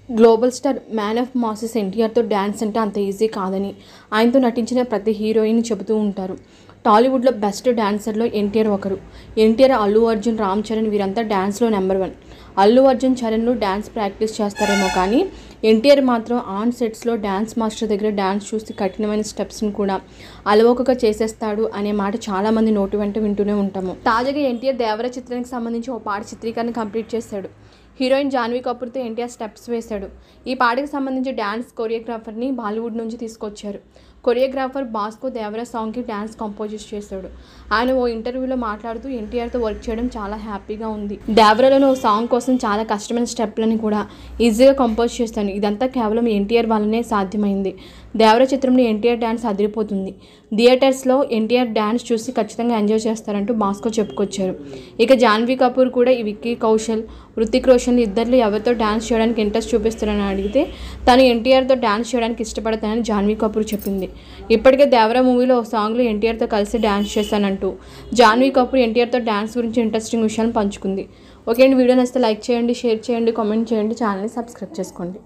Global star man of masses ఎన్టీఆర్తో dance అంటే అంత ఈజీ కాదని ఆయనతో నటించిన ప్రతి హీరోయిన్ చెబుతూ ఉంటారు. టాలీవుడ్లో బెస్ట్ డాన్సర్లో ఎన్టీఆర్ ఒకరు. ఎన్టీఆర్, అల్లు అర్జున్, రామ్ చరణ్ వీరంతా డ్యాన్స్లో నెంబర్ 1. అల్లు అర్జున్, చరణ్లు డ్యాన్స్ ప్రాక్టీస్ చేస్తారేమో కానీ ఎన్టీఆర్ మాత్రం ఆన్ సెట్స్లో డ్యాన్స్ మాస్టర్ దగ్గర డ్యాన్స్ చూసి కఠినమైన స్టెప్స్ని కూడా అలవోకగా చేసేస్తాడు అనే మాట చాలామంది నోటి వెంట వింటూనే ఉంటాము. తాజాగా ఎన్టీఆర్ దేవర చిత్రానికి సంబంధించి ఓ పాట చిత్రీకరణ కంప్లీట్ చేశాడు. హీరోయిన్ జాన్వీ కపూర్తో ఎన్టీఆర్ స్టెప్స్ వేశాడు. ఈ పాటకి సంబంధించి డ్యాన్స్ కొరియోగ్రాఫర్ని బాలీవుడ్ నుంచి తీసుకొచ్చారు. కొరియోగ్రాఫర్ భాస్కో దేవరా సాంగ్కి డ్యాన్స్ కంపోజ్ చేశాడు. ఆయన ఓ ఇంటర్వ్యూలో మాట్లాడుతూ ఎన్టీఆర్తో వర్క్ చేయడం చాలా హ్యాపీగా ఉంది. దేవరాలోని ఓ సాంగ్ కోసం చాలా కష్టమైన స్టెప్లని కూడా ఈజీగా కంపోజ్ చేస్తాను. ఇదంతా కేవలం ఎన్టీఆర్ వల్లనే సాధ్యమైంది. దేవరా చిత్రంలో ఎన్టీఆర్ డ్యాన్స్ అదిరిపోతుంది. థియేటర్స్లో ఎన్టీఆర్ డ్యాన్స్ చూసి ఖచ్చితంగా ఎంజాయ్ చేస్తారంటూ భాస్కో చెప్పుకొచ్చారు. ఇక జాన్వీ కపూర్ కూడా ఈ విక్కీ కౌశల్, హృతిక్ రోషన్ ఇద్దరిలో ఎవరితో డ్యాన్స్ చేయడానికి ఇంట్రెస్ట్ చూపిస్తారని అడిగితే తను ఎన్టీఆర్తో డ్యాన్స్ చేయడానికి ఇష్టపడతానని జాన్వీ కపూర్ చెప్పింది. ఇప్పటికే దేవరా మూవీలో ఓ సాంగ్లో ఎన్టీఆర్తో కలిసి డ్యాన్స్ చేశానంటూ జాన్వీ కపూర్ ఎన్టీఆర్తో డ్యాన్స్ గురించి ఇంట్రెస్టింగ్ విషయాలను పంచుకుంది. ఓకే అండి, వీడియో నచ్చితే లైక్ చేయండి, షేర్ చేయండి, కామెంట్ చేయండి, ఛానల్ని సబ్స్క్రైబ్ చేసుకోండి.